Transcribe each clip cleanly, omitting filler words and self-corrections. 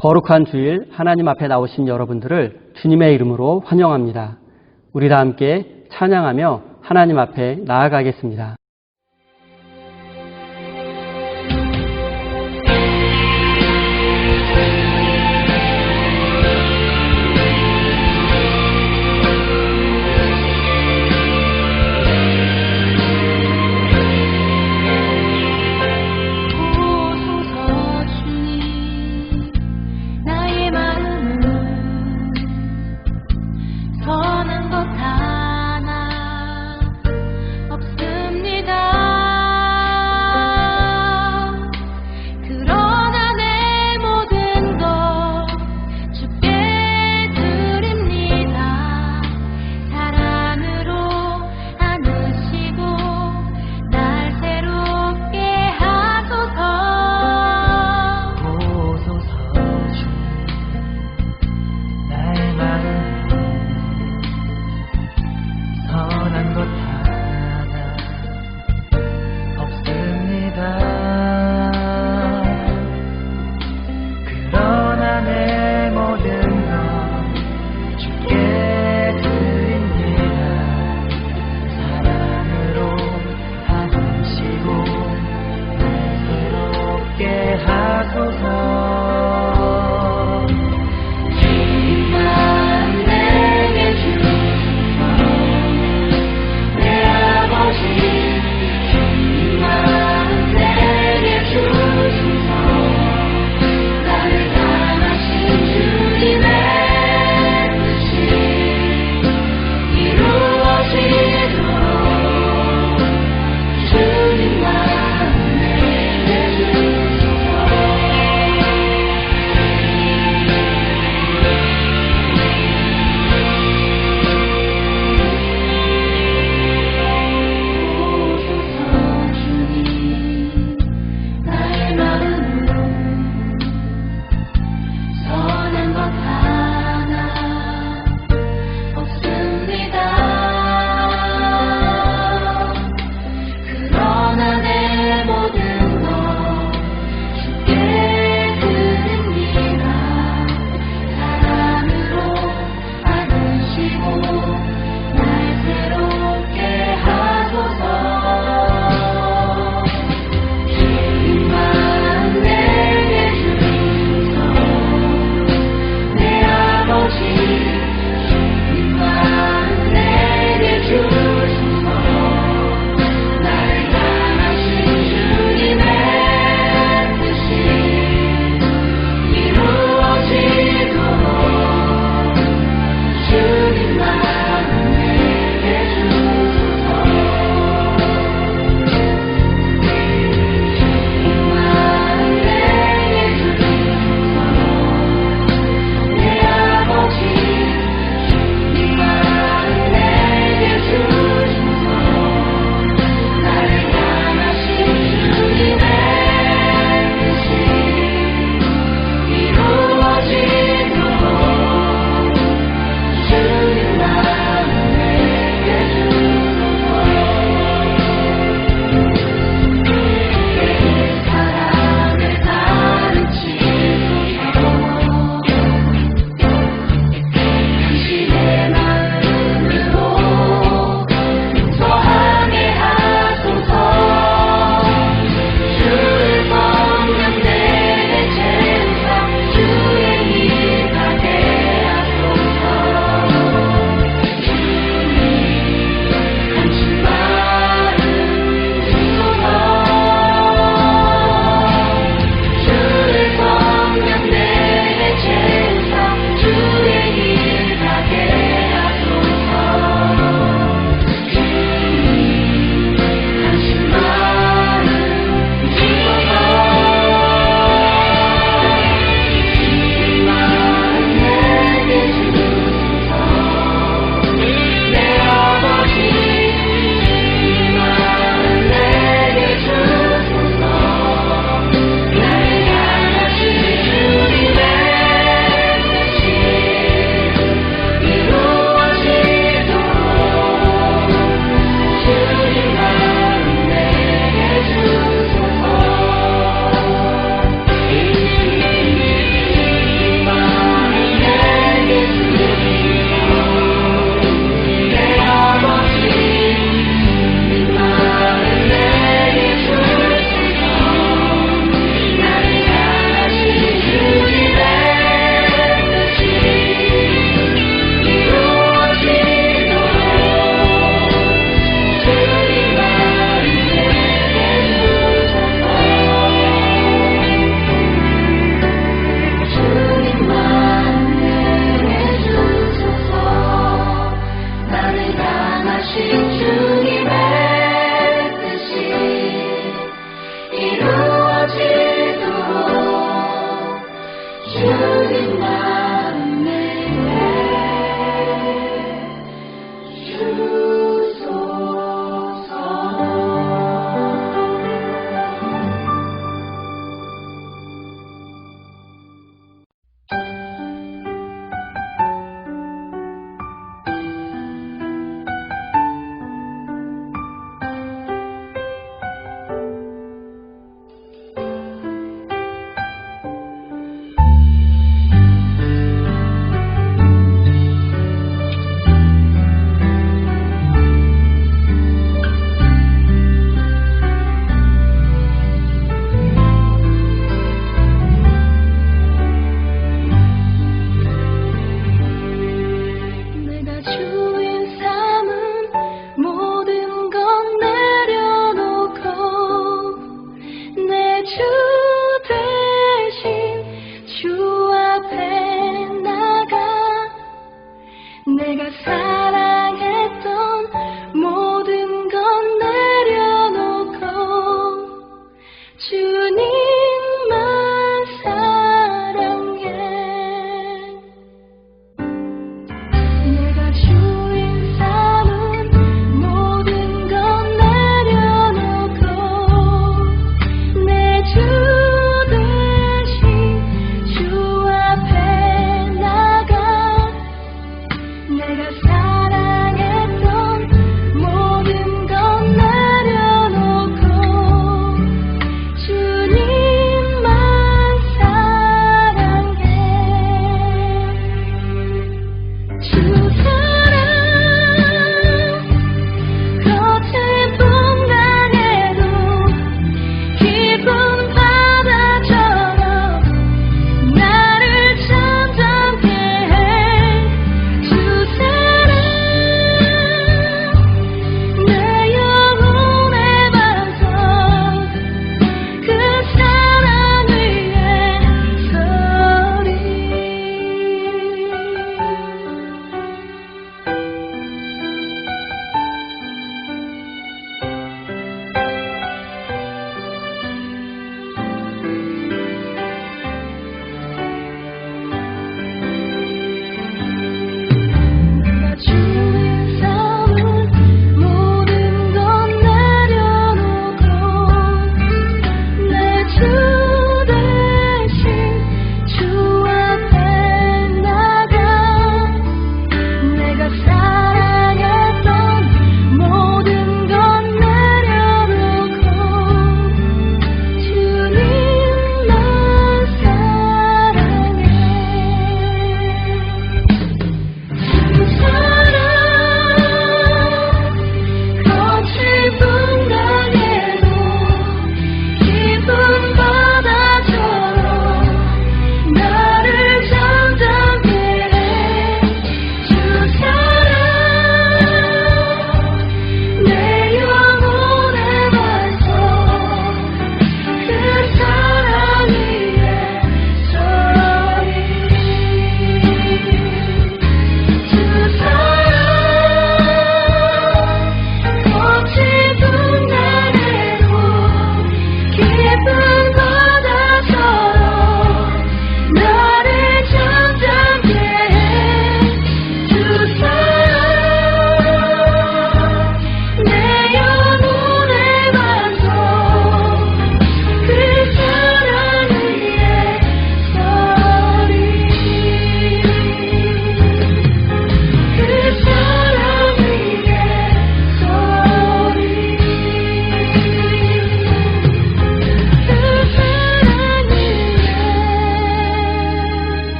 거룩한 주일 하나님 앞에 나오신 여러분들을 주님의 이름으로 환영합니다. 우리 다 함께 찬양하며 하나님 앞에 나아가겠습니다. 선한 것 하나 없습니다.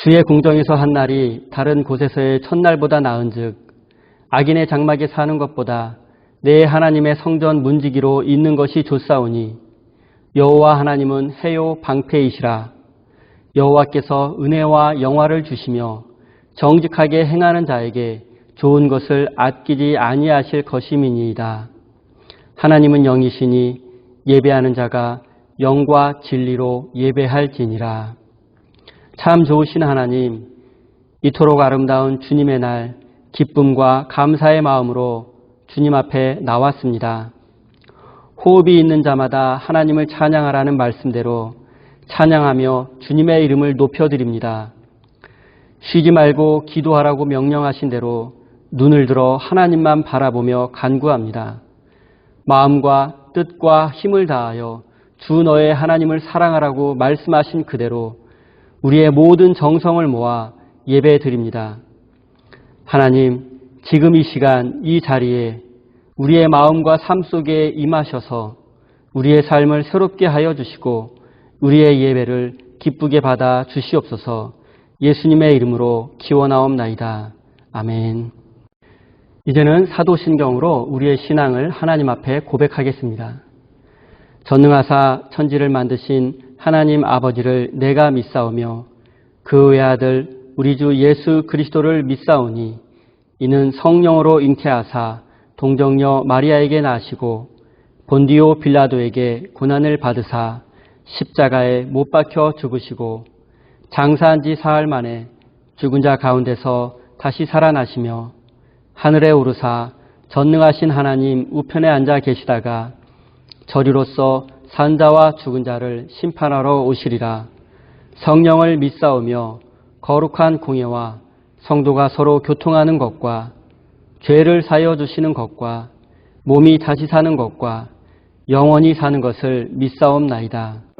주의 궁정에서 한 날이 다른 곳에서의 첫날보다 나은즉 악인의 장막에 사는 것보다 내 하나님의 성전 문지기로 있는 것이 좋사오니 여호와 하나님은 해요 방패이시라. 여호와께서 은혜와 영화를 주시며 정직하게 행하는 자에게 좋은 것을 아끼지 아니하실 것임이니이다. 하나님은 영이시니 예배하는 자가 영과 진리로 예배할지니라. 참 좋으신 하나님, 이토록 아름다운 주님의 날 기쁨과 감사의 마음으로 주님 앞에 나왔습니다. 호흡이 있는 자마다 하나님을 찬양하라는 말씀대로 찬양하며 주님의 이름을 높여드립니다. 쉬지 말고 기도하라고 명령하신 대로 눈을 들어 하나님만 바라보며 간구합니다. 마음과 뜻과 힘을 다하여 주 너의 하나님을 사랑하라고 말씀하신 그대로 우리의 모든 정성을 모아 예배 드립니다. 하나님, 지금 이 시간 이 자리에 우리의 마음과 삶 속에 임하셔서 우리의 삶을 새롭게 하여 주시고 우리의 예배를 기쁘게 받아 주시옵소서. 예수님의 이름으로 기원하옵나이다. 아멘. 이제는 사도신경으로 우리의 신앙을 하나님 앞에 고백하겠습니다. 전능하사 천지를 만드신 하나님 아버지를 내가 믿사오며 그 외아들 우리 주 예수 그리스도를 믿사오니 이는 성령으로 잉태하사 동정녀 마리아에게 나시고 본디오 빌라도에게 고난을 받으사 십자가에 못 박혀 죽으시고 장사한 지 사흘 만에 죽은 자 가운데서 다시 살아나시며 하늘에 오르사 전능하신 하나님 우편에 앉아 계시다가 저리로서 산 자와 죽은 자를 심판하러 오시리라. 성령을 믿사오며 거룩한 공예와 성도가 서로 교통하는 것과 죄를 사여 주시는 것과 몸이 다시 사는 것과 영원히 사는 것을 믿사옵나이다.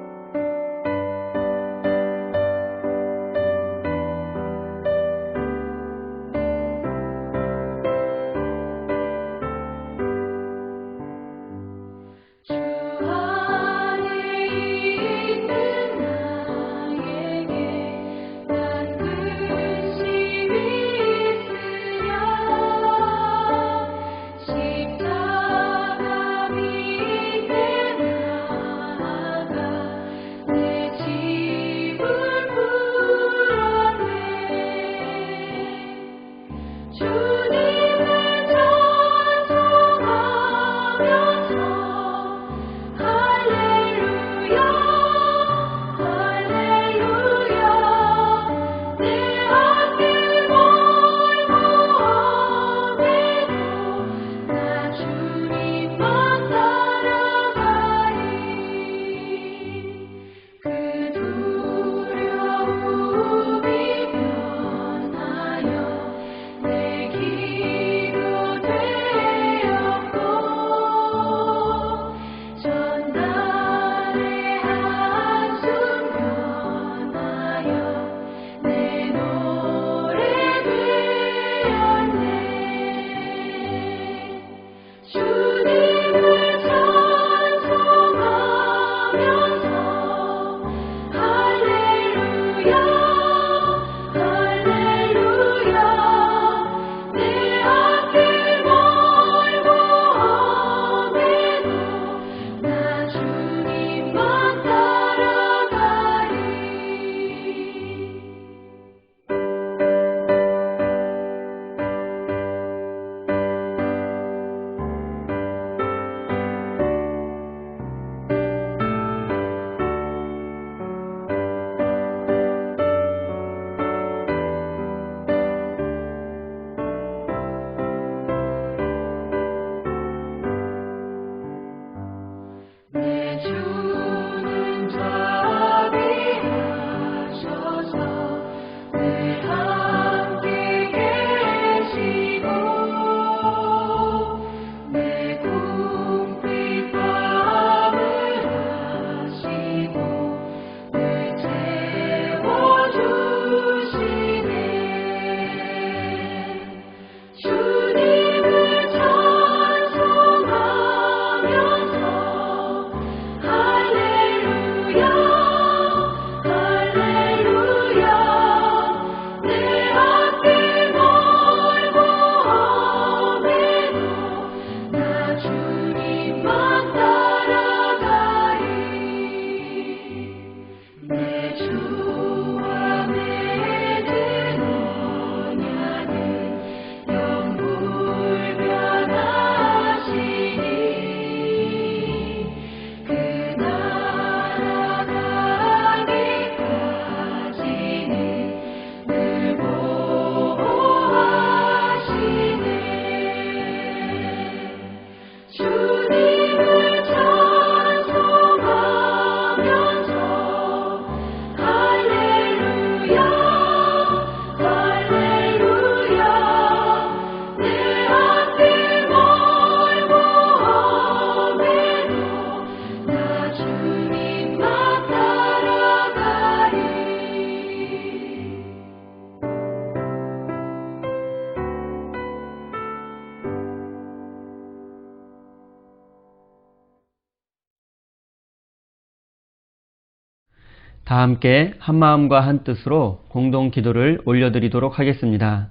다 함께 한마음과 한뜻으로 공동 기도를 올려드리도록 하겠습니다.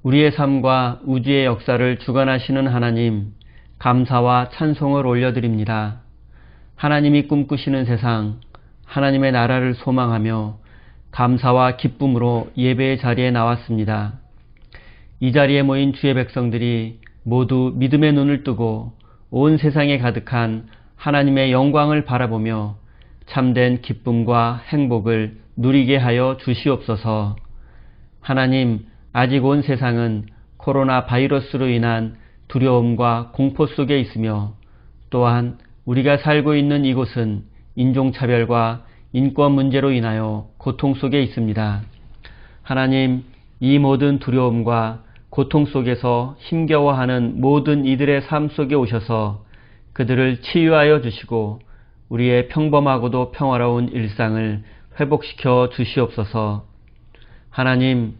우리의 삶과 우주의 역사를 주관하시는 하나님, 감사와 찬송을 올려드립니다. 하나님이 꿈꾸시는 세상, 하나님의 나라를 소망하며 감사와 기쁨으로 예배의 자리에 나왔습니다. 이 자리에 모인 주의 백성들이 모두 믿음의 눈을 뜨고 온 세상에 가득한 하나님의 영광을 바라보며 참된 기쁨과 행복을 누리게 하여 주시옵소서. 하나님, 아직 온 세상은 코로나 바이러스로 인한 두려움과 공포 속에 있으며 또한 우리가 살고 있는 이곳은 인종차별과 인권 문제로 인하여 고통 속에 있습니다. 하나님, 이 모든 두려움과 고통 속에서 힘겨워하는 모든 이들의 삶 속에 오셔서 그들을 치유하여 주시고 우리의 평범하고도 평화로운 일상을 회복시켜 주시옵소서. 하나님,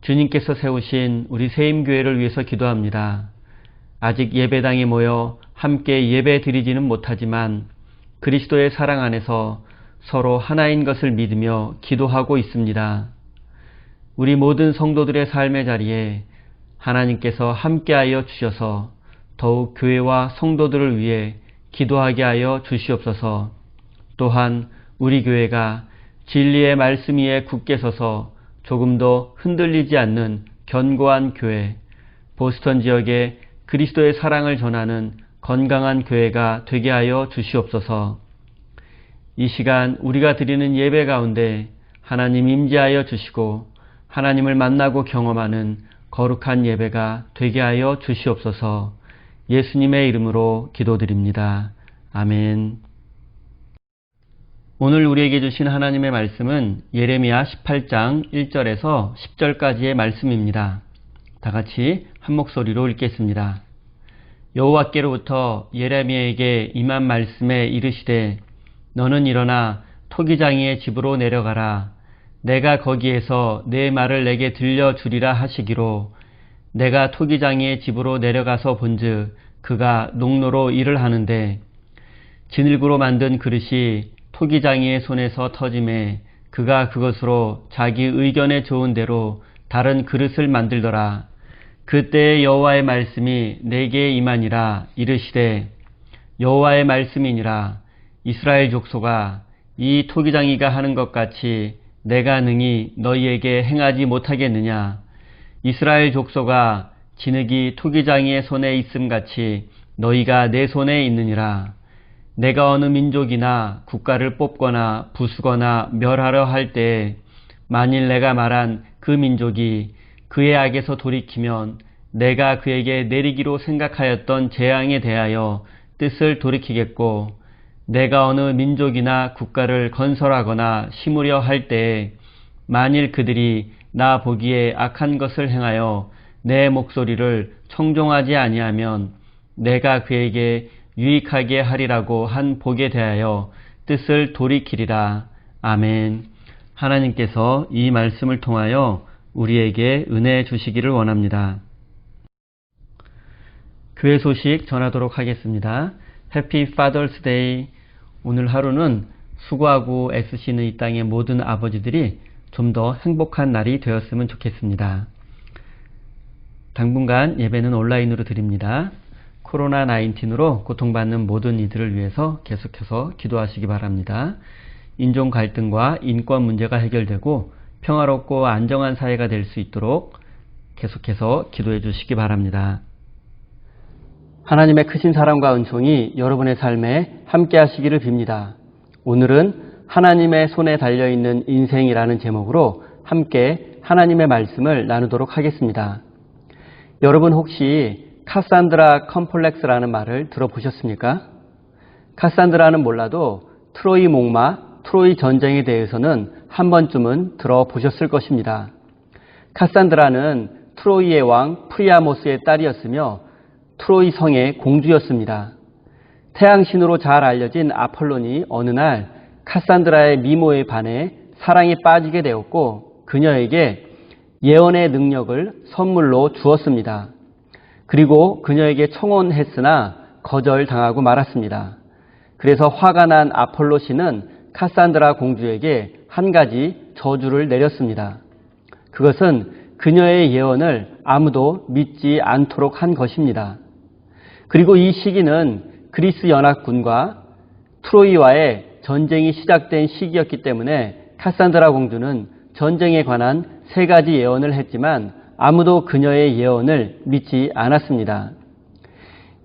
주님께서 세우신 우리 세임교회를 위해서 기도합니다. 아직 예배당에 모여 함께 예배 드리지는 못하지만 그리스도의 사랑 안에서 서로 하나인 것을 믿으며 기도하고 있습니다. 우리 모든 성도들의 삶의 자리에 하나님께서 함께하여 주셔서 더욱 교회와 성도들을 위해 기도하게 하여 주시옵소서. 또한 우리 교회가 진리의 말씀 위에 굳게 서서 조금도 흔들리지 않는 견고한 교회, 보스턴 지역에 그리스도의 사랑을 전하는 건강한 교회가 되게 하여 주시옵소서. 이 시간 우리가 드리는 예배 가운데 하나님 임재하여 주시고 하나님을 만나고 경험하는 거룩한 예배가 되게 하여 주시옵소서. 예수님의 이름으로 기도드립니다. 아멘. 오늘 우리에게 주신 하나님의 말씀은 예레미야 18장 1절에서 10절까지의 말씀입니다. 다 같이 한 목소리로 읽겠습니다. 여호와께로부터 예레미야에게 임한 말씀에 이르시되 너는 일어나 토기장이의 집으로 내려가라. 내가 거기에서 내 말을 내게 들려주리라 하시기로 내가 토기장이의 집으로 내려가서 본즉 그가 농로로 일을 하는데 진흙으로 만든 그릇이 토기장이의 손에서 터짐에 그가 그것으로 자기 의견에 좋은 대로 다른 그릇을 만들더라. 그때의 여호와의 말씀이 내게 임하니라. 이르시되 여호와의 말씀이니라. 이스라엘 족속아, 이 토기장이가 하는 것 같이 내가 능히 너희에게 행하지 못하겠느냐. 이스라엘 족속아, 진흙이 토기장이의 손에 있음같이 너희가 내 손에 있느니라. 내가 어느 민족이나 국가를 뽑거나 부수거나 멸하려 할 때에 만일 내가 말한 그 민족이 그의 악에서 돌이키면 내가 그에게 내리기로 생각하였던 재앙에 대하여 뜻을 돌이키겠고 내가 어느 민족이나 국가를 건설하거나 심으려 할 때에 만일 그들이 나 보기에 악한 것을 행하여 내 목소리를 청종하지 아니하면 내가 그에게 유익하게 하리라고 한 복에 대하여 뜻을 돌이키리라. 아멘. 하나님께서 이 말씀을 통하여 우리에게 은혜 주시기를 원합니다. 교회 소식 전하도록 하겠습니다. 해피 파더스 데이. 오늘 하루는 수고하고 애쓰시는 이 땅의 모든 아버지들이 좀 더 행복한 날이 되었으면 좋겠습니다. 당분간 예배는 온라인으로 드립니다. 코로나19로 고통받는 모든 이들을 위해서 계속해서 기도하시기 바랍니다. 인종 갈등과 인권 문제가 해결되고 평화롭고 안정한 사회가 될 수 있도록 계속해서 기도해 주시기 바랍니다. 하나님의 크신 사랑과 은총이 여러분의 삶에 함께 하시기를 빕니다. 오늘은 하나님의 손에 달려있는 인생이라는 제목으로 함께 하나님의 말씀을 나누도록 하겠습니다. 여러분 혹시 카산드라 컴플렉스라는 말을 들어보셨습니까? 카산드라는 몰라도 트로이 목마, 트로이 전쟁에 대해서는 한 번쯤은 들어보셨을 것입니다. 카산드라는 트로이의 왕 프리아모스의 딸이었으며 트로이 성의 공주였습니다. 태양신으로 잘 알려진 아폴론이 어느 날 카산드라의 미모에 반해 사랑에 빠지게 되었고 그녀에게 예언의 능력을 선물로 주었습니다. 그리고 그녀에게 청혼했으나 거절당하고 말았습니다. 그래서 화가 난 아폴로 신은 카산드라 공주에게 한 가지 저주를 내렸습니다. 그것은 그녀의 예언을 아무도 믿지 않도록 한 것입니다. 그리고 이 시기는 그리스 연합군과 트로이와의 전쟁이 시작된 시기였기 때문에 카산드라 공주는 전쟁에 관한 3가지 예언을 했지만 아무도 그녀의 예언을 믿지 않았습니다.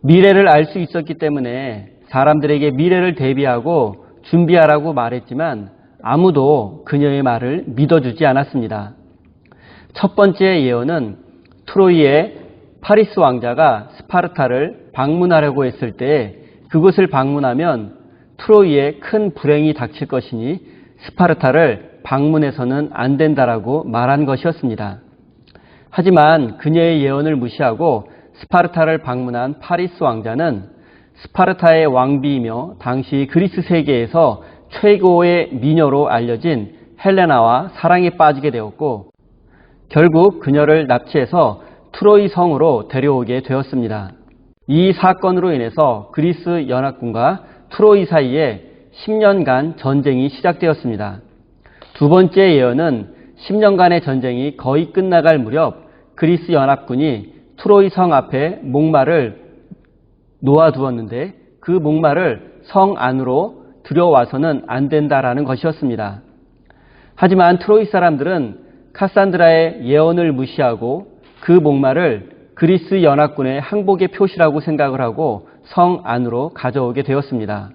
미래를 알 수 있었기 때문에 사람들에게 미래를 대비하고 준비하라고 말했지만 아무도 그녀의 말을 믿어주지 않았습니다. 첫 번째 예언은 트로이의 파리스 왕자가 스파르타를 방문하려고 했을 때 그곳을 방문하면 트로이에 큰 불행이 닥칠 것이니 스파르타를 방문해서는 안 된다라고 말한 것이었습니다. 하지만 그녀의 예언을 무시하고 스파르타를 방문한 파리스 왕자는 스파르타의 왕비이며 당시 그리스 세계에서 최고의 미녀로 알려진 헬레나와 사랑에 빠지게 되었고 결국 그녀를 납치해서 트로이 성으로 데려오게 되었습니다. 이 사건으로 인해서 그리스 연합군과 트로이 사이에 10년간 전쟁이 시작되었습니다. 두 번째 예언은 10년간의 전쟁이 거의 끝나갈 무렵 그리스 연합군이 트로이 성 앞에 목마를 놓아두었는데 그 목마를 성 안으로 들여와서는 안 된다라는 것이었습니다. 하지만 트로이 사람들은 카산드라의 예언을 무시하고 그 목마를 그리스 연합군의 항복의 표시라고 생각을 하고 성 안으로 가져오게 되었습니다.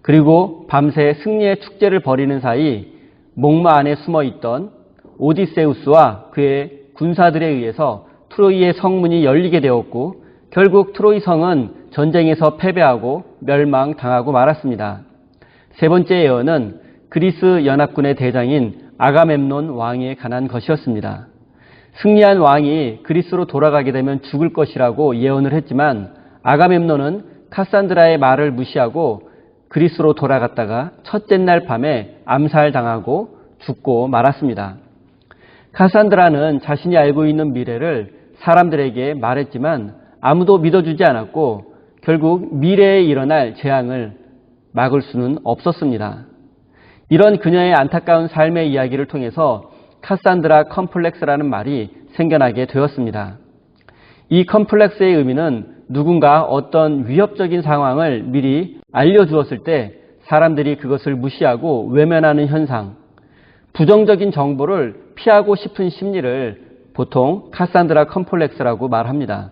그리고 밤새 승리의 축제를 벌이는 사이 목마 안에 숨어있던 오디세우스와 그의 군사들에 의해서 트로이의 성문이 열리게 되었고 결국 트로이 성은 전쟁에서 패배하고 멸망당하고 말았습니다. 세 번째 예언은 그리스 연합군의 대장인 아가멤논 왕에 관한 것이었습니다. 승리한 왕이 그리스로 돌아가게 되면 죽을 것이라고 예언을 했지만 아가멤논은 카산드라의 말을 무시하고 그리스로 돌아갔다가 첫째 날 밤에 암살당하고 죽고 말았습니다. 카산드라는 자신이 알고 있는 미래를 사람들에게 말했지만 아무도 믿어주지 않았고 결국 미래에 일어날 재앙을 막을 수는 없었습니다. 이런 그녀의 안타까운 삶의 이야기를 통해서 카산드라 컴플렉스라는 말이 생겨나게 되었습니다. 이 컴플렉스의 의미는 누군가 어떤 위협적인 상황을 미리 알려주었을 때 사람들이 그것을 무시하고 외면하는 현상, 부정적인 정보를 피하고 싶은 심리를 보통 카산드라 컴플렉스라고 말합니다.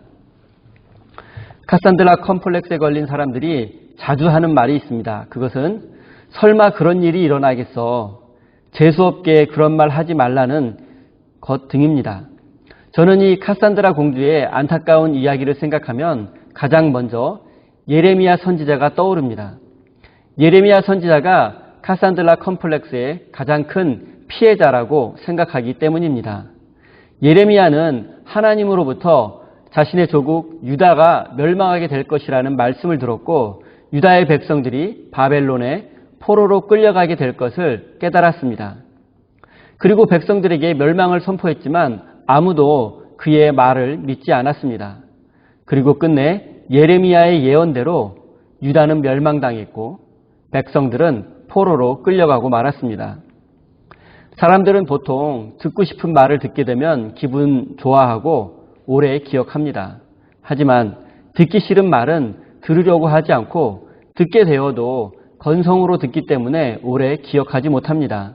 카산드라 컴플렉스에 걸린 사람들이 자주 하는 말이 있습니다. 그것은 설마 그런 일이 일어나겠어. 재수없게 그런 말 하지 말라는 것 등입니다. 저는 이 카산드라 공주의 안타까운 이야기를 생각하면 가장 먼저 예레미야 선지자가 떠오릅니다. 예레미야 선지자가 카산드라 컴플렉스의 가장 큰 피해자라고 생각하기 때문입니다. 예레미야는 하나님으로부터 자신의 조국 유다가 멸망하게 될 것이라는 말씀을 들었고 유다의 백성들이 바벨론에 포로로 끌려가게 될 것을 깨달았습니다. 그리고 백성들에게 멸망을 선포했지만 아무도 그의 말을 믿지 않았습니다. 그리고 끝내 예레미야의 예언대로 유다는 멸망당했고 백성들은 포로로 끌려가고 말았습니다. 사람들은 보통 듣고 싶은 말을 듣게 되면 기분 좋아하고 오래 기억합니다. 하지만 듣기 싫은 말은 들으려고 하지 않고 듣게 되어도 건성으로 듣기 때문에 오래 기억하지 못합니다.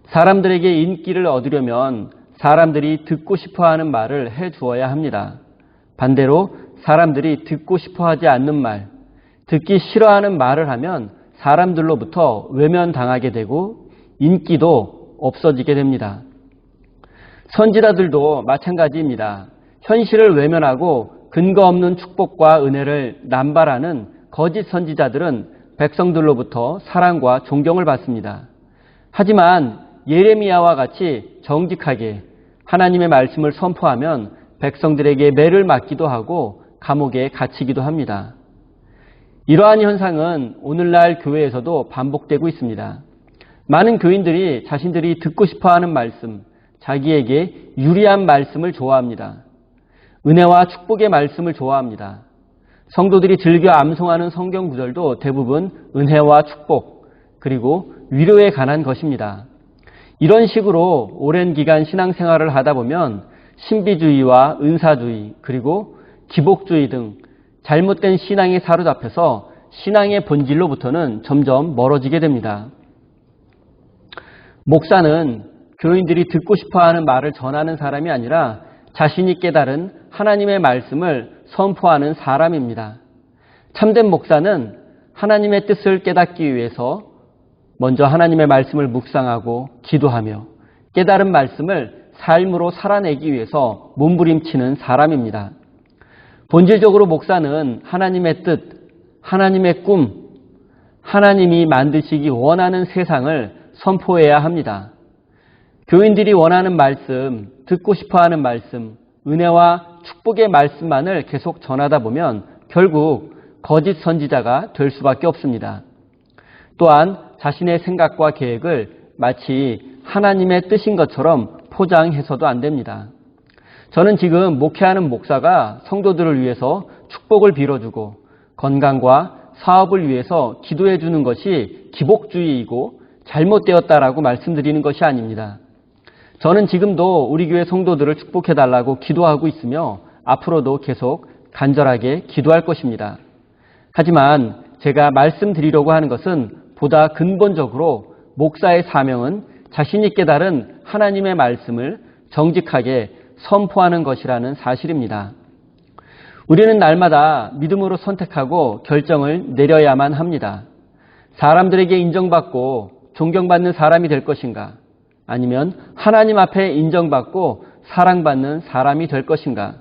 사람들에게 인기를 얻으려면 사람들이 듣고 싶어하는 말을 해주어야 합니다. 반대로 사람들이 듣고 싶어하지 않는 말, 듣기 싫어하는 말을 하면 사람들로부터 외면당하게 되고 인기도 없어지게 됩니다. 선지자들도 마찬가지입니다. 현실을 외면하고 근거 없는 축복과 은혜를 남발하는 거짓 선지자들은 백성들로부터 사랑과 존경을 받습니다. 하지만 예레미야와 같이 정직하게 하나님의 말씀을 선포하면 백성들에게 매를 맞기도 하고 감옥에 갇히기도 합니다. 이러한 현상은 오늘날 교회에서도 반복되고 있습니다. 많은 교인들이 자신들이 듣고 싶어하는 말씀, 자기에게 유리한 말씀을 좋아합니다. 은혜와 축복의 말씀을 좋아합니다. 성도들이 즐겨 암송하는 성경 구절도 대부분 은혜와 축복, 그리고 위로에 관한 것입니다. 이런 식으로 오랜 기간 신앙생활을 하다 보면 신비주의와 은사주의 그리고 기복주의 등 잘못된 신앙에 사로잡혀서 신앙의 본질로부터는 점점 멀어지게 됩니다. 목사는 교인들이 듣고 싶어하는 말을 전하는 사람이 아니라 자신이 깨달은 하나님의 말씀을 선포하는 사람입니다. 참된 목사는 하나님의 뜻을 깨닫기 위해서 먼저 하나님의 말씀을 묵상하고 기도하며 깨달은 말씀을 삶으로 살아내기 위해서 몸부림치는 사람입니다. 본질적으로 목사는 하나님의 뜻, 하나님의 꿈, 하나님이 만드시기 원하는 세상을 선포해야 합니다. 교인들이 원하는 말씀, 듣고 싶어하는 말씀, 은혜와 축복의 말씀만을 계속 전하다 보면 결국 거짓 선지자가 될 수밖에 없습니다. 또한 자신의 생각과 계획을 마치 하나님의 뜻인 것처럼 포장해서도 안 됩니다. 저는 지금 목회하는 목사가 성도들을 위해서 축복을 빌어주고 건강과 사업을 위해서 기도해 주는 것이 기복주의이고 잘못되었다라고 말씀드리는 것이 아닙니다. 저는 지금도 우리 교회 성도들을 축복해 달라고 기도하고 있으며 앞으로도 계속 간절하게 기도할 것입니다. 하지만 제가 말씀드리려고 하는 것은 보다 근본적으로 목사의 사명은 자신이 깨달은 하나님의 말씀을 정직하게 선포하는 것이라는 사실입니다. 우리는 날마다 믿음으로 선택하고 결정을 내려야만 합니다. 사람들에게 인정받고 존경받는 사람이 될 것인가? 아니면 하나님 앞에 인정받고 사랑받는 사람이 될 것인가?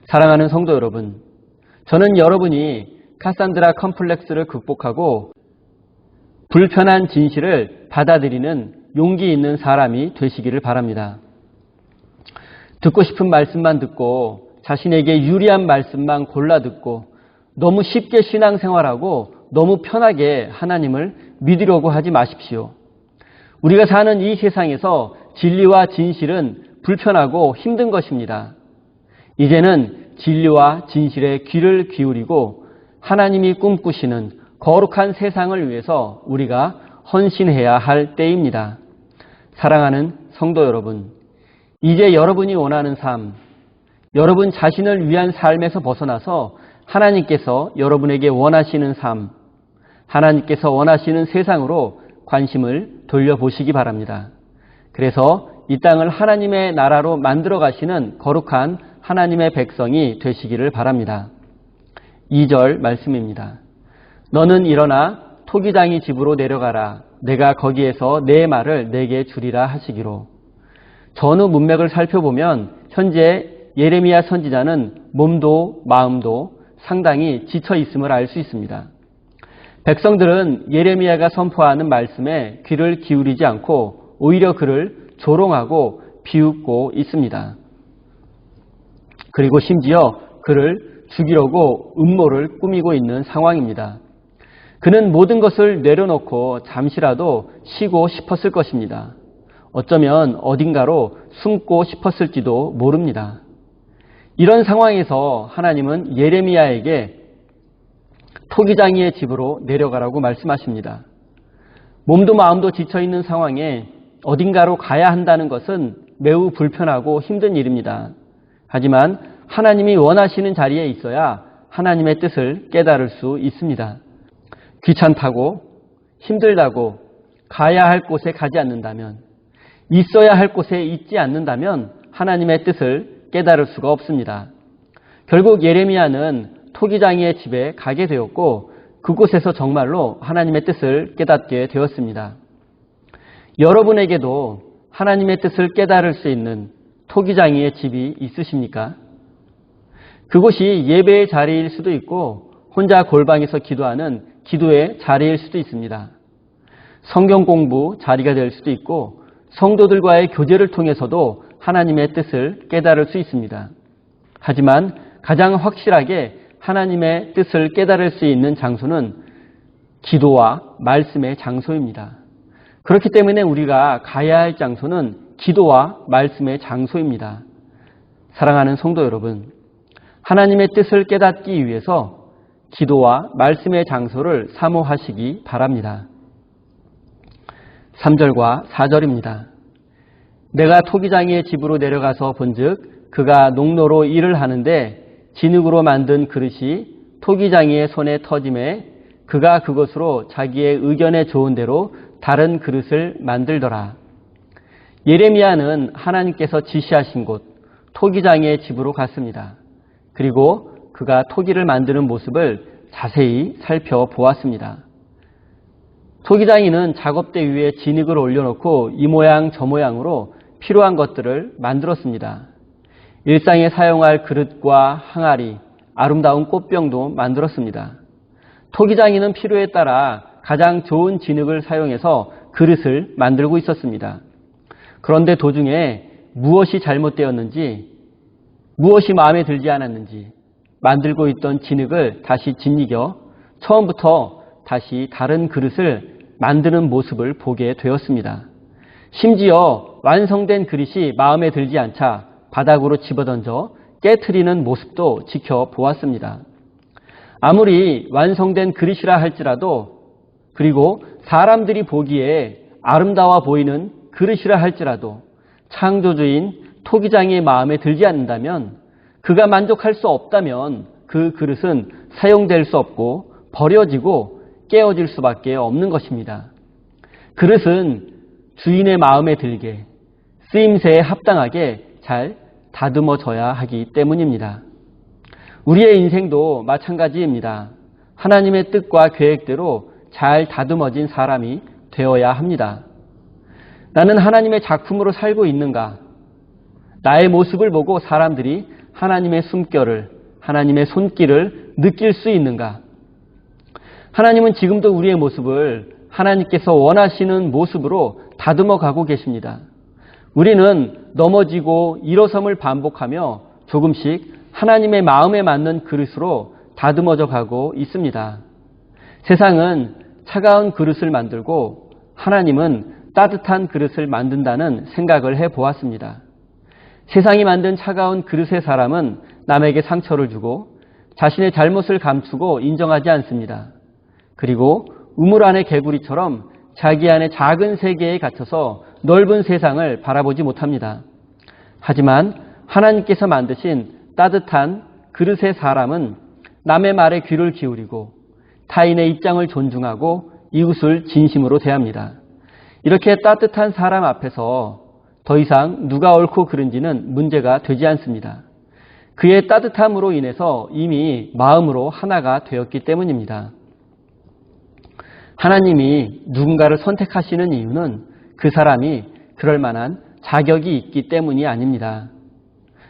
사랑하는 성도 여러분, 저는 여러분이 카산드라 컴플렉스를 극복하고 불편한 진실을 받아들이는 용기 있는 사람이 되시기를 바랍니다. 듣고 싶은 말씀만 듣고 자신에게 유리한 말씀만 골라 듣고 너무 쉽게 신앙생활하고 너무 편하게 하나님을 믿으려고 하지 마십시오. 우리가 사는 이 세상에서 진리와 진실은 불편하고 힘든 것입니다. 이제는 진리와 진실에 귀를 기울이고 하나님이 꿈꾸시는 거룩한 세상을 위해서 우리가 헌신해야 할 때입니다. 사랑하는 성도 여러분, 이제 여러분이 원하는 삶, 여러분 자신을 위한 삶에서 벗어나서 하나님께서 여러분에게 원하시는 삶, 하나님께서 원하시는 세상으로 관심을 돌려보시기 바랍니다. 그래서 이 땅을 하나님의 나라로 만들어 가시는 거룩한 하나님의 백성이 되시기를 바랍니다. 2절 말씀입니다. 너는 일어나 토기장이 집으로 내려가라. 내가 거기에서 내 말을 내게 주리라 하시기로. 전후 문맥을 살펴보면 현재 예레미야 선지자는 몸도 마음도 상당히 지쳐 있음을 알 수 있습니다. 백성들은 예레미야가 선포하는 말씀에 귀를 기울이지 않고 오히려 그를 조롱하고 비웃고 있습니다. 그리고 심지어 그를 죽이려고 음모를 꾸미고 있는 상황입니다. 그는 모든 것을 내려놓고 잠시라도 쉬고 싶었을 것입니다. 어쩌면 어딘가로 숨고 싶었을지도 모릅니다. 이런 상황에서 하나님은 예레미야에게 토기장이의 집으로 내려가라고 말씀하십니다. 몸도 마음도 지쳐있는 상황에 어딘가로 가야 한다는 것은 매우 불편하고 힘든 일입니다. 하지만 하나님이 원하시는 자리에 있어야 하나님의 뜻을 깨달을 수 있습니다. 귀찮다고 힘들다고 가야 할 곳에 가지 않는다면, 있어야 할 곳에 있지 않는다면 하나님의 뜻을 깨달을 수가 없습니다. 결국 예레미야는 토기장이의 집에 가게 되었고 그곳에서 정말로 하나님의 뜻을 깨닫게 되었습니다. 여러분에게도 하나님의 뜻을 깨달을 수 있는 토기장이의 집이 있으십니까? 그곳이 예배의 자리일 수도 있고 혼자 골방에서 기도하는 기도의 자리일 수도 있습니다. 성경 공부 자리가 될 수도 있고 성도들과의 교제를 통해서도 하나님의 뜻을 깨달을 수 있습니다. 하지만 가장 확실하게 하나님의 뜻을 깨달을 수 있는 장소는 기도와 말씀의 장소입니다. 그렇기 때문에 우리가 가야 할 장소는 기도와 말씀의 장소입니다. 사랑하는 성도 여러분, 하나님의 뜻을 깨닫기 위해서 기도와 말씀의 장소를 사모하시기 바랍니다. 3절과 4절입니다. 내가 토기장이의 집으로 내려가서 본즉 그가 농로로 일을 하는데 진흙으로 만든 그릇이 토기장이의 손에 터짐에 그가 그것으로 자기의 의견에 좋은 대로 다른 그릇을 만들더라. 예레미야는 하나님께서 지시하신 곳 토기장이의 집으로 갔습니다. 그리고 그가 토기를 만드는 모습을 자세히 살펴보았습니다. 토기장이는 작업대 위에 진흙을 올려놓고 이 모양 저 모양으로 필요한 것들을 만들었습니다. 일상에 사용할 그릇과 항아리, 아름다운 꽃병도 만들었습니다. 토기장이는 필요에 따라 가장 좋은 진흙을 사용해서 그릇을 만들고 있었습니다. 그런데 도중에 무엇이 잘못되었는지, 무엇이 마음에 들지 않았는지 만들고 있던 진흙을 다시 짓이겨 처음부터 다시 다른 그릇을 만드는 모습을 보게 되었습니다. 심지어 완성된 그릇이 마음에 들지 않자 바닥으로 집어던져 깨트리는 모습도 지켜보았습니다. 아무리 완성된 그릇이라 할지라도, 그리고 사람들이 보기에 아름다워 보이는 그릇이라 할지라도 창조주인 토기장의 마음에 들지 않는다면, 그가 만족할 수 없다면 그 그릇은 사용될 수 없고 버려지고 깨어질 수밖에 없는 것입니다. 그릇은 주인의 마음에 들게, 쓰임새에 합당하게 잘 다듬어져야 하기 때문입니다. 우리의 인생도 마찬가지입니다. 하나님의 뜻과 계획대로 잘 다듬어진 사람이 되어야 합니다. 나는 하나님의 작품으로 살고 있는가? 나의 모습을 보고 사람들이 하나님의 숨결을, 하나님의 손길을 느낄 수 있는가? 하나님은 지금도 우리의 모습을 하나님께서 원하시는 모습으로 다듬어 가고 계십니다. 우리는 넘어지고 일어섬을 반복하며 조금씩 하나님의 마음에 맞는 그릇으로 다듬어져 가고 있습니다. 세상은 차가운 그릇을 만들고 하나님은 따뜻한 그릇을 만든다는 생각을 해보았습니다. 세상이 만든 차가운 그릇의 사람은 남에게 상처를 주고 자신의 잘못을 감추고 인정하지 않습니다. 그리고 우물 안의 개구리처럼 자기 안의 작은 세계에 갇혀서 넓은 세상을 바라보지 못합니다. 하지만 하나님께서 만드신 따뜻한 그릇의 사람은 남의 말에 귀를 기울이고 타인의 입장을 존중하고 이웃을 진심으로 대합니다. 이렇게 따뜻한 사람 앞에서 더 이상 누가 옳고 그른지는 문제가 되지 않습니다. 그의 따뜻함으로 인해서 이미 마음으로 하나가 되었기 때문입니다. 하나님이 누군가를 선택하시는 이유는 그 사람이 그럴 만한 자격이 있기 때문이 아닙니다.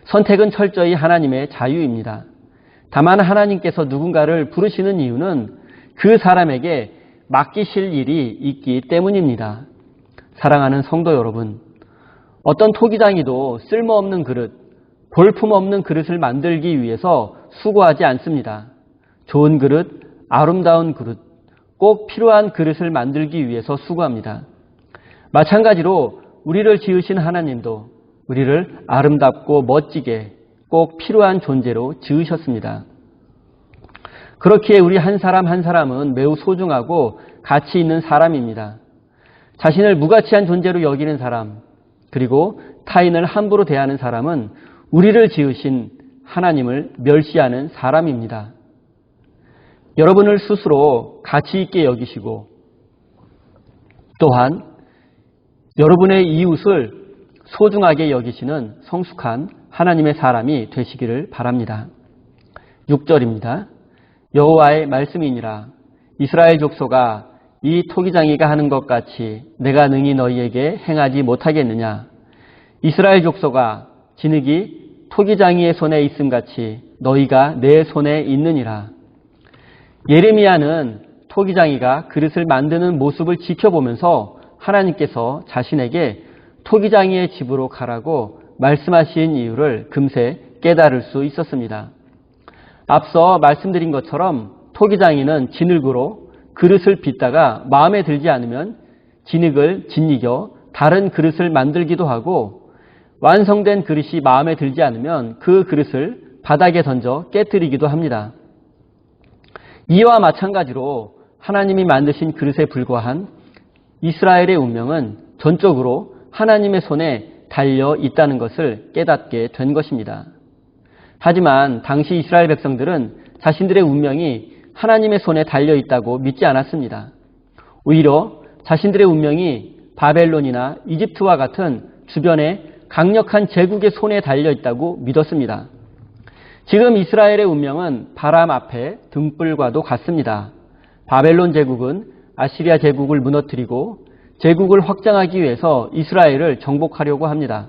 선택은 철저히 하나님의 자유입니다. 다만 하나님께서 누군가를 부르시는 이유는 그 사람에게 맡기실 일이 있기 때문입니다. 사랑하는 성도 여러분, 어떤 토기장이도 쓸모없는 그릇, 볼품없는 그릇을 만들기 위해서 수고하지 않습니다. 좋은 그릇, 아름다운 그릇, 꼭 필요한 그릇을 만들기 위해서 수고합니다. 마찬가지로 우리를 지으신 하나님도 우리를 아름답고 멋지게 꼭 필요한 존재로 지으셨습니다. 그렇기에 우리 한 사람 한 사람은 매우 소중하고 가치 있는 사람입니다. 자신을 무가치한 존재로 여기는 사람, 그리고 타인을 함부로 대하는 사람은 우리를 지으신 하나님을 멸시하는 사람입니다. 여러분을 스스로 가치 있게 여기시고 또한 여러분의 이웃을 소중하게 여기시는 성숙한 하나님의 사람이 되시기를 바랍니다. 6절입니다. 여호와의 말씀이니라. 이스라엘 족속아, 이 토기장이가 하는 것 같이 내가 능히 너희에게 행하지 못하겠느냐. 이스라엘 족속아, 진흙이 토기장이의 손에 있음같이 너희가 내 손에 있느니라. 예레미야는 토기장이가 그릇을 만드는 모습을 지켜보면서 하나님께서 자신에게 토기장이의 집으로 가라고 말씀하신 이유를 금세 깨달을 수 있었습니다. 앞서 말씀드린 것처럼 토기장이는 진흙으로 그릇을 빚다가 마음에 들지 않으면 진흙을 짓이겨 다른 그릇을 만들기도 하고, 완성된 그릇이 마음에 들지 않으면 그 그릇을 바닥에 던져 깨뜨리기도 합니다. 이와 마찬가지로 하나님이 만드신 그릇에 불과한 이스라엘의 운명은 전적으로 하나님의 손에 달려 있다는 것을 깨닫게 된 것입니다. 하지만 당시 이스라엘 백성들은 자신들의 운명이 하나님의 손에 달려 있다고 믿지 않았습니다. 오히려 자신들의 운명이 바벨론이나 이집트와 같은 주변의 강력한 제국의 손에 달려 있다고 믿었습니다. 지금 이스라엘의 운명은 바람 앞에 등불과도 같습니다. 바벨론 제국은 아시리아 제국을 무너뜨리고 제국을 확장하기 위해서 이스라엘을 정복하려고 합니다.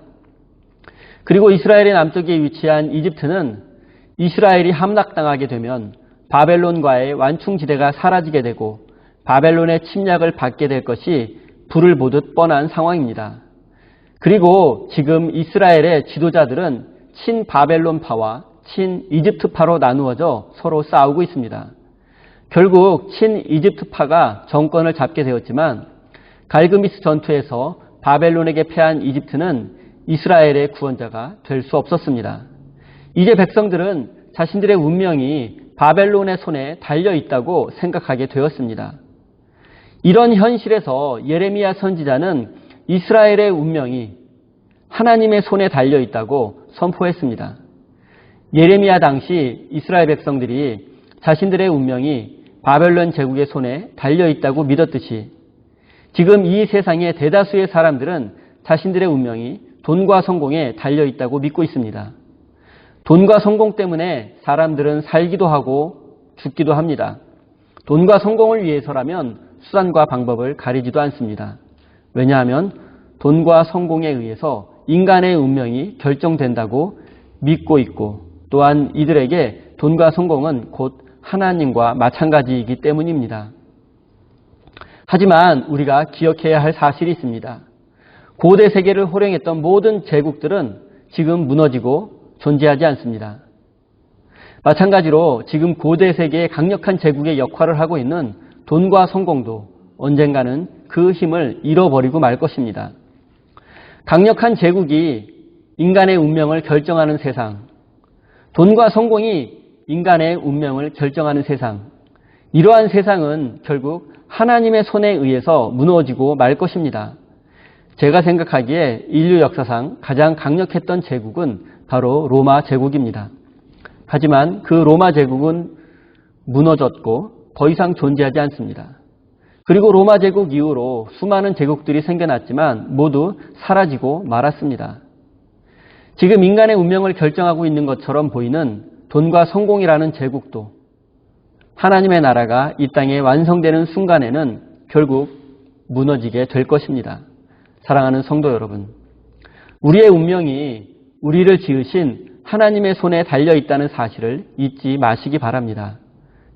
그리고 이스라엘의 남쪽에 위치한 이집트는 이스라엘이 함락당하게 되면 바벨론과의 완충지대가 사라지게 되고 바벨론의 침략을 받게 될 것이 불을 보듯 뻔한 상황입니다. 그리고 지금 이스라엘의 지도자들은 친바벨론파와 친이집트파로 나누어져 서로 싸우고 있습니다. 결국 친이집트파가 정권을 잡게 되었지만 갈그미스 전투에서 바벨론에게 패한 이집트는 이스라엘의 구원자가 될 수 없었습니다. 이제 백성들은 자신들의 운명이 바벨론의 손에 달려 있다고 생각하게 되었습니다. 이런 현실에서 예레미야 선지자는 이스라엘의 운명이 하나님의 손에 달려 있다고 선포했습니다. 예레미야 당시 이스라엘 백성들이 자신들의 운명이 바벨론 제국의 손에 달려 있다고 믿었듯이 지금 이 세상의 대다수의 사람들은 자신들의 운명이 돈과 성공에 달려 있다고 믿고 있습니다. 돈과 성공 때문에 사람들은 살기도 하고 죽기도 합니다. 돈과 성공을 위해서라면 수단과 방법을 가리지도 않습니다. 왜냐하면 돈과 성공에 의해서 인간의 운명이 결정된다고 믿고 있고 또한 이들에게 돈과 성공은 곧 하나님과 마찬가지이기 때문입니다. 하지만 우리가 기억해야 할 사실이 있습니다. 고대 세계를 호령했던 모든 제국들은 지금 무너지고 존재하지 않습니다. 마찬가지로 지금 고대 세계의 강력한 제국의 역할을 하고 있는 돈과 성공도 언젠가는 그 힘을 잃어버리고 말 것입니다. 강력한 제국이 인간의 운명을 결정하는 세상, 돈과 성공이 인간의 운명을 결정하는 세상, 이러한 세상은 결국 하나님의 손에 의해서 무너지고 말 것입니다. 제가 생각하기에 인류 역사상 가장 강력했던 제국은 바로 로마 제국입니다. 하지만 그 로마 제국은 무너졌고 더 이상 존재하지 않습니다. 그리고 로마 제국 이후로 수많은 제국들이 생겨났지만 모두 사라지고 말았습니다. 지금 인간의 운명을 결정하고 있는 것처럼 보이는 돈과 성공이라는 제국도 하나님의 나라가 이 땅에 완성되는 순간에는 결국 무너지게 될 것입니다. 사랑하는 성도 여러분, 우리의 운명이 우리를 지으신 하나님의 손에 달려 있다는 사실을 잊지 마시기 바랍니다.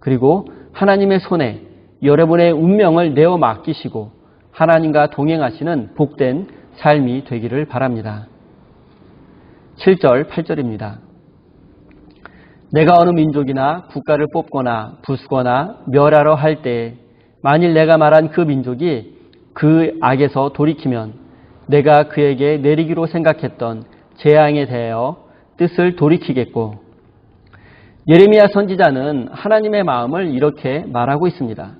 그리고 하나님의 손에 여러분의 운명을 내어 맡기시고 하나님과 동행하시는 복된 삶이 되기를 바랍니다. 7절, 8절입니다. 내가 어느 민족이나 국가를 뽑거나 부수거나 멸하러 할 때에 만일 내가 말한 그 민족이 그 악에서 돌이키면 내가 그에게 내리기로 생각했던 재앙에 대하여 뜻을 돌이키겠고, 예레미야 선지자는 하나님의 마음을 이렇게 말하고 있습니다.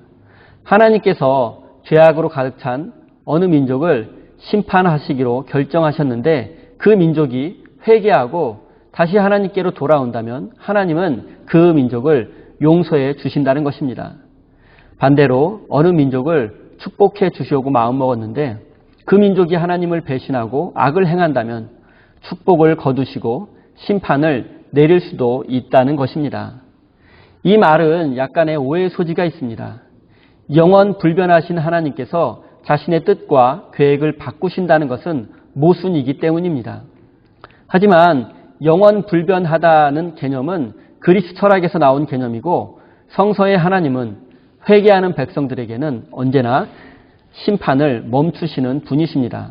하나님께서 죄악으로 가득 찬 어느 민족을 심판하시기로 결정하셨는데 그 민족이 회개하고 다시 하나님께로 돌아온다면 하나님은 그 민족을 용서해 주신다는 것입니다. 반대로 어느 민족을 축복해 주시려고 마음먹었는데 그 민족이 하나님을 배신하고 악을 행한다면 축복을 거두시고 심판을 내릴 수도 있다는 것입니다. 이 말은 약간의 오해의 소지가 있습니다. 영원 불변하신 하나님께서 자신의 뜻과 계획을 바꾸신다는 것은 모순이기 때문입니다. 하지만 영원 불변하다는 개념은 그리스 철학에서 나온 개념이고 성서의 하나님은 회개하는 백성들에게는 언제나 심판을 멈추시는 분이십니다.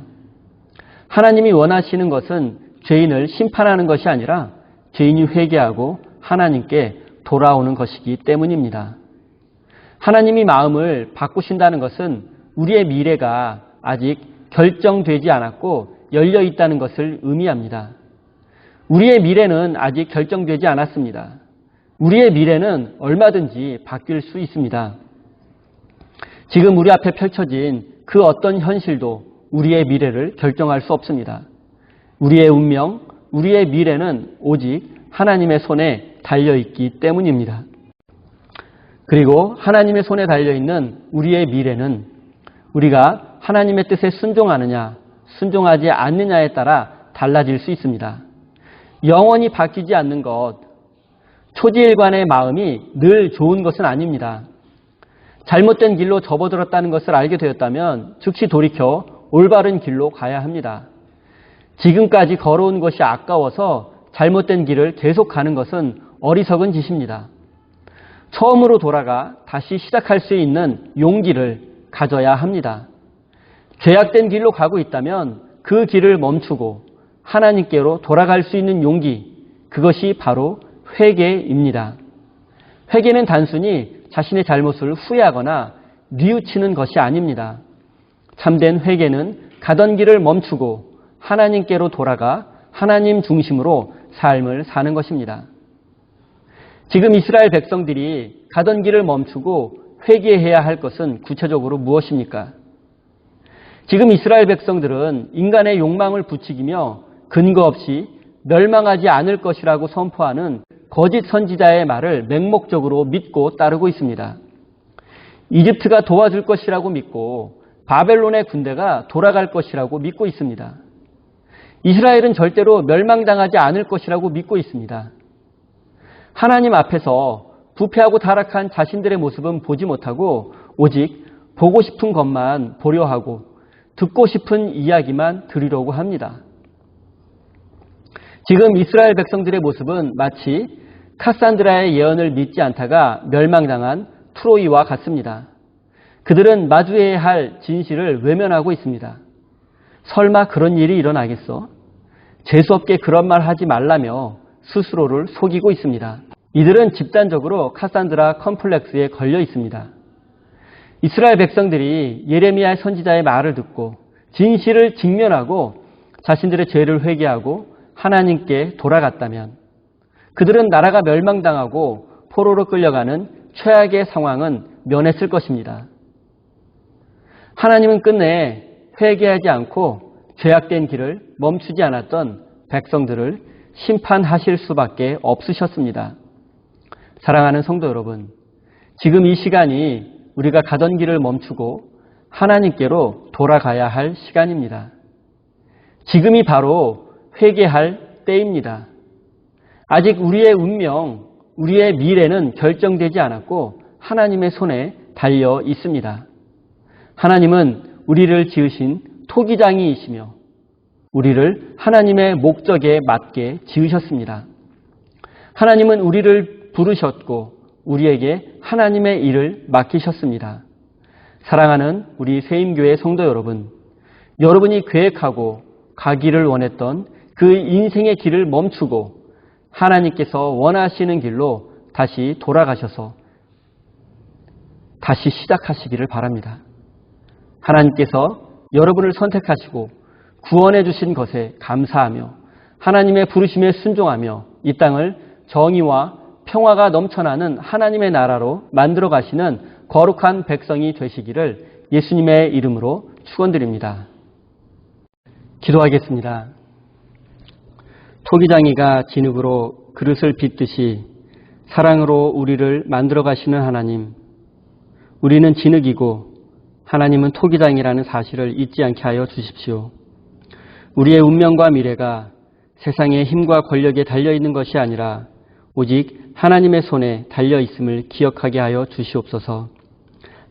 하나님이 원하시는 것은 죄인을 심판하는 것이 아니라 죄인이 회개하고 하나님께 돌아오는 것이기 때문입니다. 하나님이 마음을 바꾸신다는 것은 우리의 미래가 아직 결정되지 않았고 열려 있다는 것을 의미합니다. 우리의 미래는 아직 결정되지 않았습니다. 우리의 미래는 얼마든지 바뀔 수 있습니다. 지금 우리 앞에 펼쳐진 그 어떤 현실도 우리의 미래를 결정할 수 없습니다. 우리의 운명, 우리의 미래는 오직 하나님의 손에 달려있기 때문입니다. 그리고 하나님의 손에 달려있는 우리의 미래는 우리가 하나님의 뜻에 순종하느냐, 순종하지 않느냐에 따라 달라질 수 있습니다. 영원히 바뀌지 않는 것, 초지일관의 마음이 늘 좋은 것은 아닙니다. 잘못된 길로 접어들었다는 것을 알게 되었다면 즉시 돌이켜 올바른 길로 가야 합니다. 지금까지 걸어온 것이 아까워서 잘못된 길을 계속 가는 것은 어리석은 짓입니다. 처음으로 돌아가 다시 시작할 수 있는 용기를 가져야 합니다. 죄악된 길로 가고 있다면 그 길을 멈추고 하나님께로 돌아갈 수 있는 용기, 그것이 바로 회개입니다. 회개는 단순히 자신의 잘못을 후회하거나 뉘우치는 것이 아닙니다. 참된 회개는 가던 길을 멈추고 하나님께로 돌아가 하나님 중심으로 삶을 사는 것입니다. 지금 이스라엘 백성들이 가던 길을 멈추고 회개해야 할 것은 구체적으로 무엇입니까? 지금 이스라엘 백성들은 인간의 욕망을 부추기며 근거 없이 멸망하지 않을 것이라고 선포하는 거짓 선지자의 말을 맹목적으로 믿고 따르고 있습니다. 이집트가 도와줄 것이라고 믿고 바벨론의 군대가 돌아갈 것이라고 믿고 있습니다. 이스라엘은 절대로 멸망당하지 않을 것이라고 믿고 있습니다. 하나님 앞에서 부패하고 타락한 자신들의 모습은 보지 못하고 오직 보고 싶은 것만 보려 하고 듣고 싶은 이야기만 들으려고 합니다. 지금 이스라엘 백성들의 모습은 마치 카산드라의 예언을 믿지 않다가 멸망당한 트로이와 같습니다. 그들은 마주해야 할 진실을 외면하고 있습니다. 설마 그런 일이 일어나겠어? 재수없게 그런 말 하지 말라며 스스로를 속이고 있습니다. 이들은 집단적으로 카산드라 컴플렉스에 걸려 있습니다. 이스라엘 백성들이 예레미야 선지자의 말을 듣고 진실을 직면하고 자신들의 죄를 회개하고 하나님께 돌아갔다면 그들은 나라가 멸망당하고 포로로 끌려가는 최악의 상황은 면했을 것입니다. 하나님은 끝내 회개하지 않고 죄악된 길을 멈추지 않았던 백성들을 심판하실 수밖에 없으셨습니다. 사랑하는 성도 여러분, 지금 이 시간이 우리가 가던 길을 멈추고 하나님께로 돌아가야 할 시간입니다. 지금이 바로 회개할 때입니다. 아직 우리의 운명, 우리의 미래는 결정되지 않았고 하나님의 손에 달려 있습니다. 하나님은 우리를 지으신 토기장이이시며 우리를 하나님의 목적에 맞게 지으셨습니다. 하나님은 우리를 부르셨고 우리에게 하나님의 일을 맡기셨습니다. 사랑하는 우리 세임교회 성도 여러분, 여러분이 계획하고 가기를 원했던 그 인생의 길을 멈추고 하나님께서 원하시는 길로 다시 돌아가셔서 다시 시작하시기를 바랍니다. 하나님께서 여러분을 선택하시고 구원해 주신 것에 감사하며 하나님의 부르심에 순종하며 이 땅을 정의와 평화가 넘쳐나는 하나님의 나라로 만들어 가시는 거룩한 백성이 되시기를 예수님의 이름으로 축원드립니다. 기도하겠습니다. 토기장이가 진흙으로 그릇을 빚듯이 사랑으로 우리를 만들어 가시는 하나님, 우리는 진흙이고 하나님은 토기장이라는 사실을 잊지 않게 하여 주십시오. 우리의 운명과 미래가 세상의 힘과 권력에 달려있는 것이 아니라 오직 하나님의 손에 달려있음을 기억하게 하여 주시옵소서.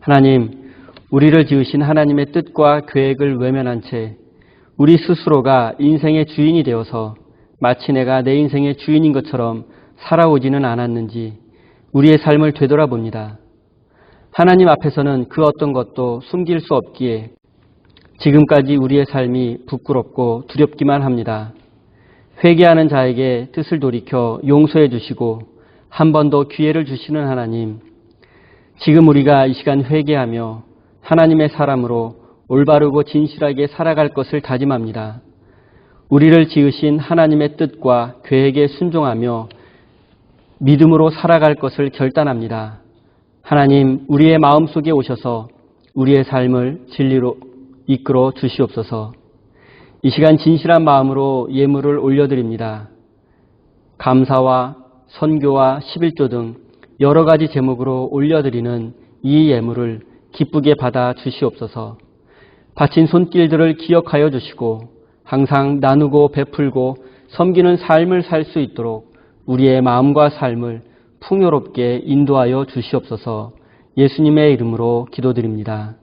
하나님, 우리를 지으신 하나님의 뜻과 계획을 외면한 채 우리 스스로가 인생의 주인이 되어서 마치 내가 내 인생의 주인인 것처럼 살아오지는 않았는지 우리의 삶을 되돌아봅니다. 하나님 앞에서는 그 어떤 것도 숨길 수 없기에 지금까지 우리의 삶이 부끄럽고 두렵기만 합니다. 회개하는 자에게 뜻을 돌이켜 용서해 주시고 한 번 더 기회를 주시는 하나님, 지금 우리가 이 시간 회개하며 하나님의 사람으로 올바르고 진실하게 살아갈 것을 다짐합니다. 우리를 지으신 하나님의 뜻과 계획에 순종하며 믿음으로 살아갈 것을 결단합니다. 하나님, 우리의 마음속에 오셔서 우리의 삶을 진리로 이끌어 주시옵소서. 이 시간 진실한 마음으로 예물을 올려드립니다. 감사와 선교와 11조 등 여러 가지 제목으로 올려드리는 이 예물을 기쁘게 받아 주시옵소서. 바친 손길들을 기억하여 주시고 항상 나누고 베풀고 섬기는 삶을 살 수 있도록 우리의 마음과 삶을 풍요롭게 인도하여 주시옵소서. 예수님의 이름으로 기도드립니다.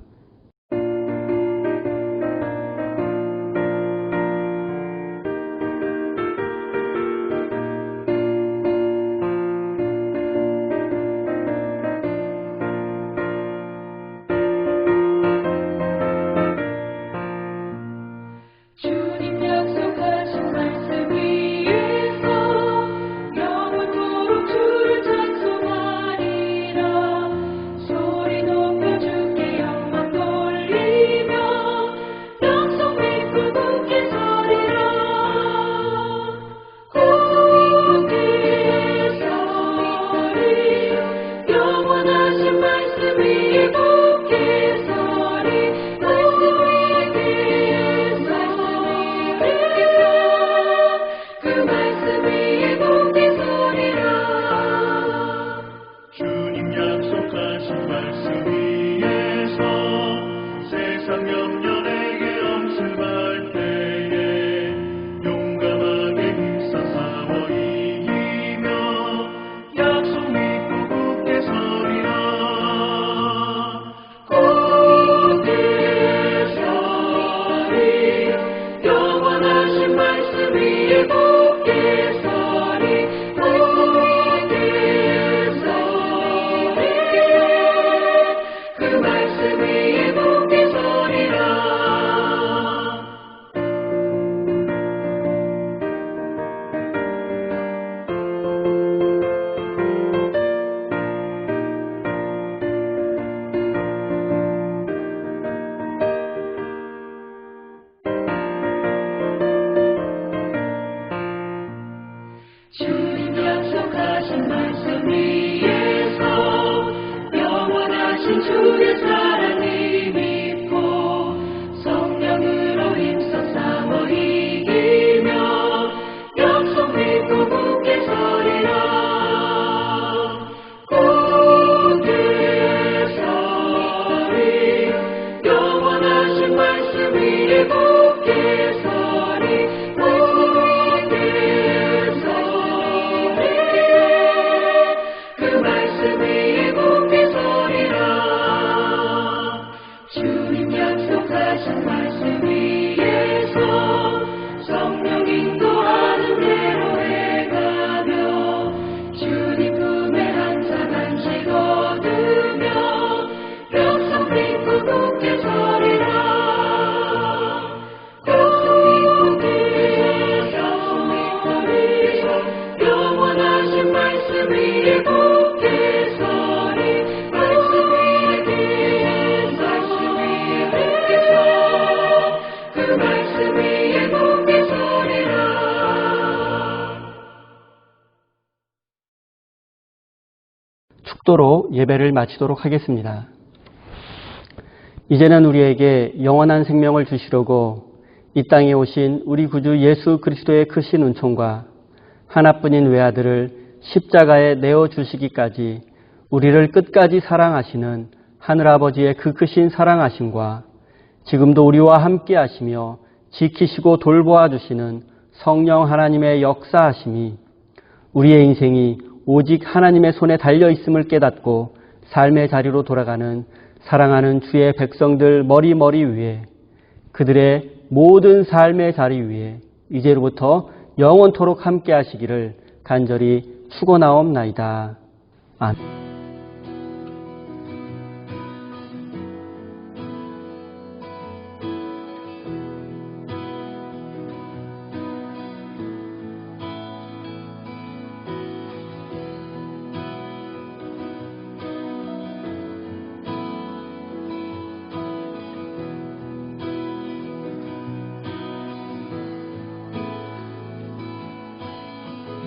축도로 예배를 마치도록 하겠습니다. 이제는 우리에게 영원한 생명을 주시려고 이 땅에 오신 우리 구주 예수 그리스도의 크신 은총과 하나뿐인 외아들을 십자가에 내어주시기까지 우리를 끝까지 사랑하시는 하늘아버지의 그 크신 사랑하심과 지금도 우리와 함께 하시며 지키시고 돌보아 주시는 성령 하나님의 역사하심이 우리의 인생이 오직 하나님의 손에 달려있음을 깨닫고 삶의 자리로 돌아가는 사랑하는 주의 백성들 머리 위에 그들의 모든 삶의 자리 위에 이제로부터 영원토록 함께 하시기를 간절히 축원하옵나이다. 아멘.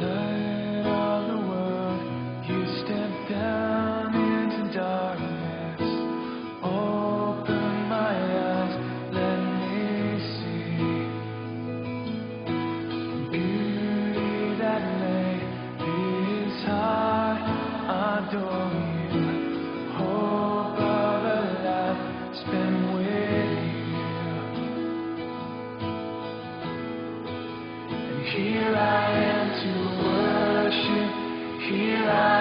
Light of the world, you step down. Here I am to worship. Here I